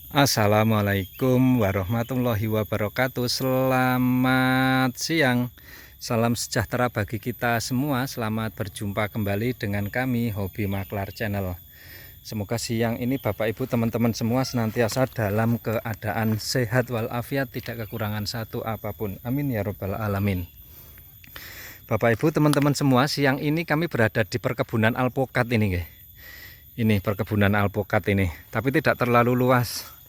Assalamualaikum warahmatullahi wabarakatuh. Selamat siang. Salam sejahtera bagi kita semua. Selamat berjumpa kembali dengan kami Hobi Maklar Channel. Semoga siang ini Bapak Ibu teman-teman semua senantiasa dalam keadaan sehat walafiat, tidak kekurangan satu apapun. Amin ya robbal alamin. Bapak Ibu teman-teman semua, siang ini kami berada di perkebunan alpukat ini, guys. Ini perkebunan alpukat ini, tapi tidak terlalu luas.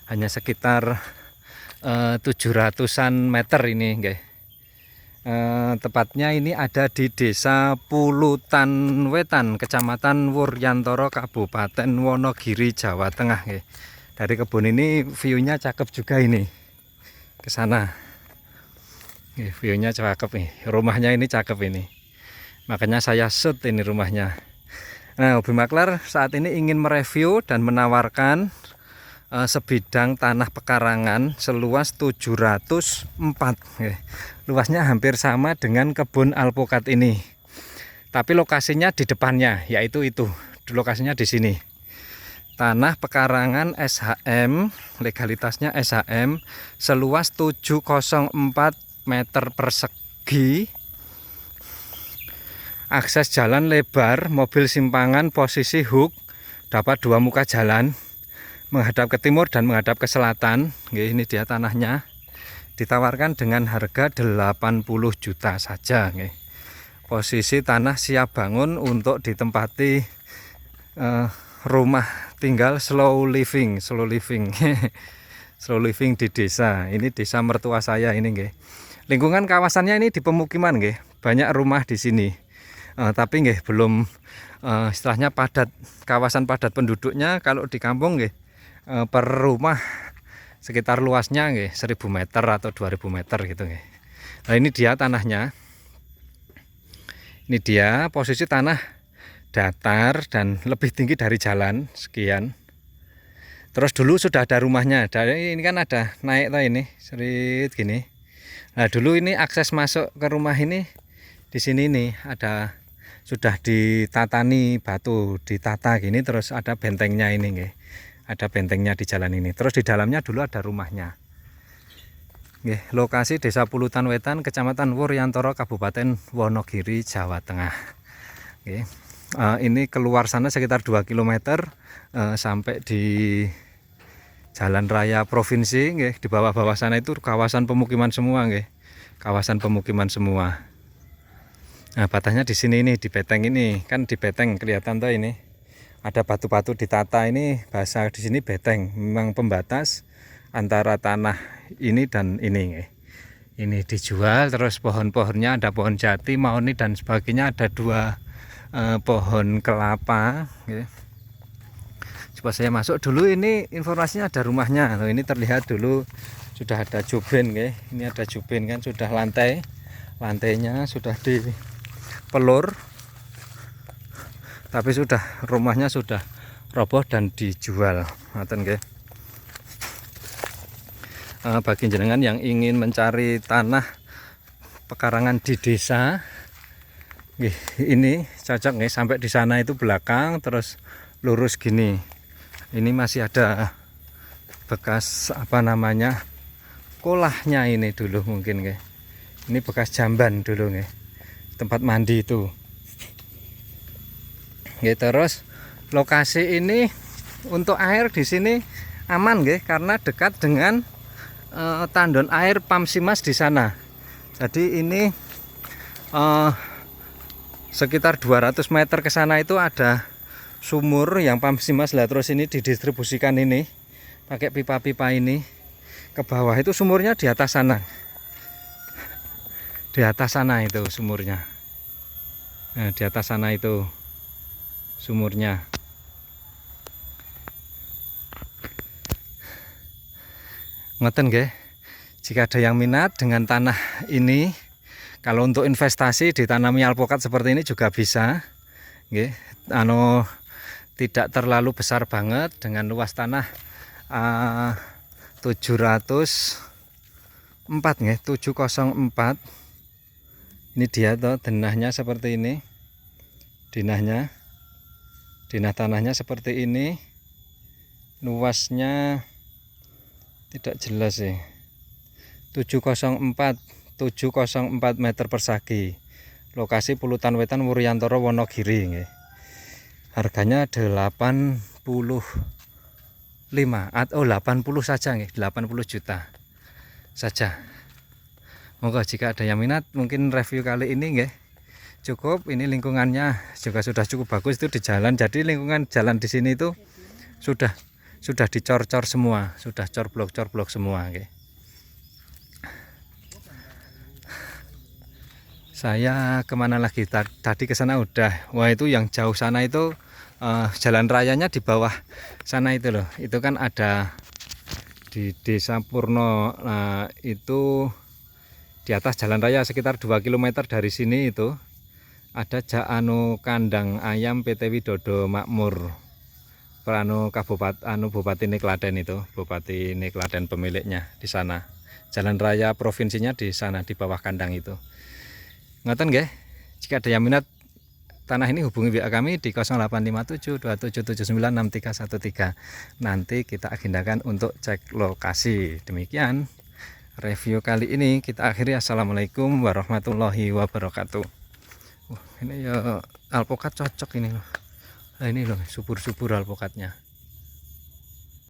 Hanya sekitar 700-an meter ini, guys. Tepatnya ini ada di Desa Pulutan Wetan, Kecamatan Wuryantoro, Kabupaten Wonogiri, Jawa Tengah, guys. Dari kebun ini view-nya cakep juga ini. Ke sana. View-nya cakep nih. Rumahnya ini cakep ini. Makanya saya shoot ini rumahnya. Nah, Hobi Maklar saat ini ingin mereview dan menawarkan sebidang tanah pekarangan seluas 704. Luasnya hampir sama dengan kebun alpukat ini, tapi lokasinya di depannya, yaitu itu lokasinya di sini. Tanah pekarangan SHM, legalitasnya SHM, seluas 704 meter persegi. Akses jalan lebar, mobil simpangan posisi hook, dapat dua muka jalan, menghadap ke timur dan menghadap ke selatan. Ini dia tanahnya, ditawarkan dengan harga 80 juta saja. Posisi tanah siap bangun untuk ditempati rumah tinggal slow living slow living di desa. Ini desa mertua saya ini. Lingkungan kawasannya ini di pemukiman, banyak rumah di sini, tapi belum istilahnya padat, kawasan padat penduduknya. Kalau di kampung per rumah sekitar luasnya 1000 meter atau 2000 meter gitu. Nah, ini dia tanahnya. Ini dia posisi tanah datar dan lebih tinggi dari jalan sekian. Terus dulu sudah ada rumahnya. Dari ini kan ada naik tuh ini, serit gini. Nah, dulu ini akses masuk ke rumah ini di sini nih ada, sudah ditatani batu, ditata gini, terus ada bentengnya ini, ada bentengnya di jalan ini. Terus di dalamnya dulu ada rumahnya. Lokasi Desa Pulutan Wetan, Kecamatan Wuryantoro, Kabupaten Wonogiri, Jawa Tengah. Ini keluar sana sekitar 2 km sampai di jalan raya provinsi. Di bawah-bawah sana itu kawasan pemukiman semua, kawasan pemukiman semua. Nah, batasnya di sini ini, di beteng ini, kan di beteng kelihatan tuh ini. Ada batu-batu ditata, ini bahasa di sini beteng, memang pembatas antara tanah ini dan ini. Ini dijual, terus pohon-pohonnya ada pohon jati, mahoni dan sebagainya, ada 2 pohon kelapa. Coba saya masuk dulu, ini informasinya ada rumahnya. Nah, ini terlihat dulu sudah ada juben, ini ada juben kan, sudah lantainya sudah dipelur. Tapi sudah, rumahnya sudah roboh dan dijual. Bagi jenengan yang ingin mencari tanah pekarangan di desa, ini cocok, sampai di sana itu belakang, terus lurus gini. Ini masih ada bekas kolahnya ini dulu mungkin, ini bekas jamban dulu, tempat mandi itu. Terus lokasi ini untuk air di sini aman, karena dekat dengan tandon air Pamsimas di sana. Jadi ini sekitar 200 meter ke sana itu ada sumur yang Pamsimas lah. Terus ini didistribusikan ini pakai pipa-pipa ini ke bawah. Itu sumurnya di atas sana. Di atas sana itu sumurnya. Nah, di atas sana itu sumurnya. Ngoten, jika ada yang minat dengan tanah ini, kalau untuk investasi ditanami alpukat seperti ini juga bisa, tidak terlalu besar banget, dengan luas tanah 704, 704. Ini dia tuh denahnya seperti ini, dinah tanahnya seperti ini, luasnya Tidak jelas sih. 704 meter persegi. Lokasi Pulutan Wetan Wuryantara Wonogiri nggih. Harganya 85 atau 80 saja nggih, 80 juta saja. Moga jika ada yang minat, mungkin review kali ini nggih cukup. Ini lingkungannya juga sudah cukup bagus itu di jalan. Jadi lingkungan jalan di sini itu sudah dicor-cor semua, sudah cor-blok semua nggih. Saya kemana lagi? Tadi ke sana udah. Wah, itu yang jauh sana itu jalan rayanya di bawah sana itu loh. Itu kan ada di Desa Purno. Nah, itu di atas jalan raya sekitar 2 km dari sini itu ada kandang ayam PT Widodo Makmur. Kabupaten Bupati Klaten itu, Bupati Klaten pemiliknya di sana. Jalan raya provinsinya di sana di bawah kandang itu. Ngoten nggih. Jika ada yang minat tanah ini hubungi WA kami di 085727796313. Nanti kita agendakan untuk cek lokasi. Demikian review kali ini kita akhiri. Assalamualaikum warahmatullahi wabarakatuh. Ini ya alpukat cocok ini loh. Nah, ini loh subur-subur alpukatnya.